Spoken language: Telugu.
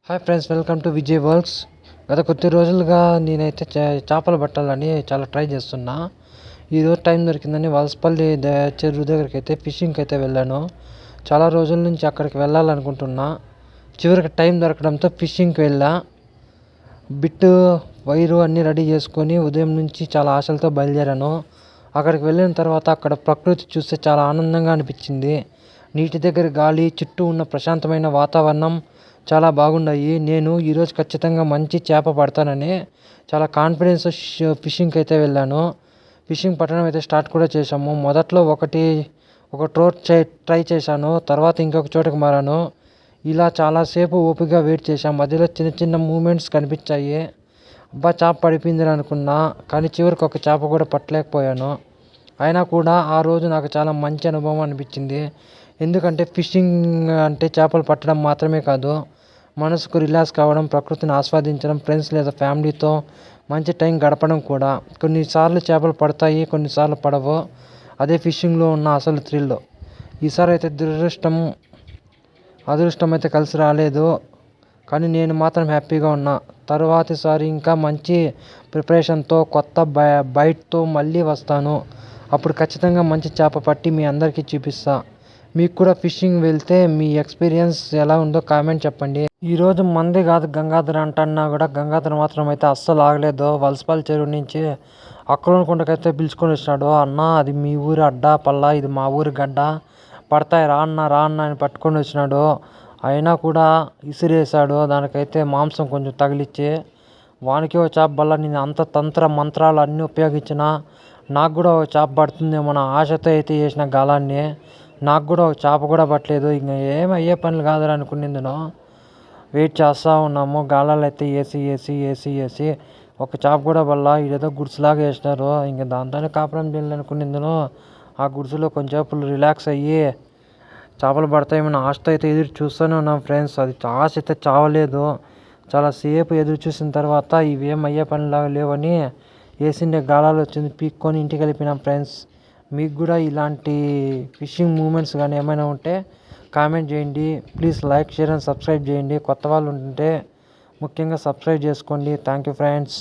Hi friends, welcome to Vijay works. గత కొద్ది రోజులుగా నేనైతే చేపలు పట్టాలని చాలా ట్రై చేస్తున్నా. ఈరోజు టైం దొరికిందని వలసపల్లి చెరువు దగ్గరికి అయితే ఫిషింగ్కి అయితే వెళ్ళాను. చాలా రోజుల నుంచి అక్కడికి వెళ్ళాలనుకుంటున్నా. చివరికి టైం దొరకడంతో ఫిషింగ్కి వెళ్ళా. బిట్టు వైరు అన్నీ రెడీ చేసుకొని ఉదయం నుంచి చాలా ఆశలతో బయలుదేరాను. అక్కడికి వెళ్ళిన తర్వాత అక్కడ ప్రకృతి చూస్తే చాలా ఆనందంగా అనిపించింది. నీటి దగ్గర గాలి, చుట్టూ ఉన్న ప్రశాంతమైన వాతావరణం చాలా బాగున్నాయి. నేను ఈరోజు ఖచ్చితంగా మంచి చేప పడతానని చాలా కాన్ఫిడెన్స్ ఫిషింగ్కి అయితే వెళ్ళాను. ఫిషింగ్ పట్టడం అయితే స్టార్ట్ కూడా చేశాము. మొదట్లో ఒక ట్రోట్ ట్రై చేశాను. తర్వాత ఇంకొక చోటకి మారాను. ఇలా చాలాసేపు ఓపికగా వెయిట్ చేశాను. మధ్యలో చిన్న చిన్న మూమెంట్స్ కనిపించాయి. అబ్బా, చేప పడిపోయిందని అనుకున్నా, కానీ చివరికి ఒక చేప కూడా పట్టలేకపోయాను. అయినా కూడా ఆ రోజు నాకు చాలా మంచి అనుభవం అనిపించింది. ఎందుకంటే ఫిషింగ్ అంటే చేపలు పట్టడం మాత్రమే కాదు, మనసుకు రిలాక్స్ కావడం, ప్రకృతిని ఆస్వాదించడం, ఫ్రెండ్స్ లేదా ఫ్యామిలీతో మంచి టైం గడపడం కూడా. కొన్నిసార్లు చేపలు పడతాయి, కొన్నిసార్లు పడవు. అదే ఫిషింగ్లో ఉన్న అసలు థ్రిల్. ఈసారి అయితే అదృష్టం అయితే కలిసి రాలేదు, కానీ నేను మాత్రం హ్యాపీగా ఉన్నా. తరువాతిసారి ఇంకా మంచి ప్రిపరేషన్తో, కొత్త బైట్తో మళ్ళీ వస్తాను. అప్పుడు ఖచ్చితంగా మంచి చేప పట్టి మీ అందరికీ చూపిస్తా. మీకు కూడా ఫిషింగ్ వెళ్తే మీ ఎక్స్పీరియన్స్ ఎలా ఉందో కామెంట్ చెప్పండి. ఈరోజు మంది కాదు గంగాధర్ అంటన్నా కూడా గంగాధర్ మాత్రం అయితే అస్సలు ఆగలేదు. వలసపల్లి చెరువు నుంచి అక్కలకుంటకైతే పిలుచుకొని వచ్చినాడు. అన్న, అది మీ ఊరి అడ్డా పల్లా, ఇది మా ఊరి గడ్డ, పడతాయి రా అన్న అని పట్టుకొని వచ్చినాడు. అయినా కూడా ఇసిరేసాడు. దానికైతే మాంసం కొంచెం తగిలిచ్చి వానికి ఓ చేప బల్ల. నేను అంత తంత్ర మంత్రాలు అన్నీ ఉపయోగించిన నాకు కూడా ఒక చేప పడుతుందేమో నా ఆశతో అయితే చేసిన గాలాన్ని. నాకు కూడా ఒక చేప కూడా పట్టలేదు. ఇంకా ఏమయ్యే పనులు కాదు అనుకునేందును వెయిట్ చేస్తూ ఉన్నాము. గాలాలు అయితే వేసి ఒక చేప కూడా వల్ల ఇదేదో గుడిసెలాగా వేసినారు. ఇంకా దాంతోనే కాపురం చేయాలనుకునేందును ఆ గుడిసెలో కొంచెంసేపు రిలాక్స్ అయ్యి చేపలు పడతాయేమో ఆశతో అయితే ఎదురు చూస్తూనే ఉన్నాం ఫ్రెండ్స్. అది ఆశ అయితే చావలేదు. చాలాసేపు ఎదురు చూసిన తర్వాత ఇవేమయ్యే పనిలాగా లేవని వేసిండే గాలాలు వచ్చింది పీక్కొని ఇంటికి వెళ్ళిపోయినాం ఫ్రెండ్స్. మీకు కూడా ఇలాంటి ఫిషింగ్ మూమెంట్స్ కానీ ఏమైనా ఉంటే కామెంట్ చేయండి. Please like, share and subscribe చేయండి. కొత్త వాళ్ళు ఉంటే ముఖ్యంగా సబ్స్క్రైబ్ చేసుకోండి. Thank you friends.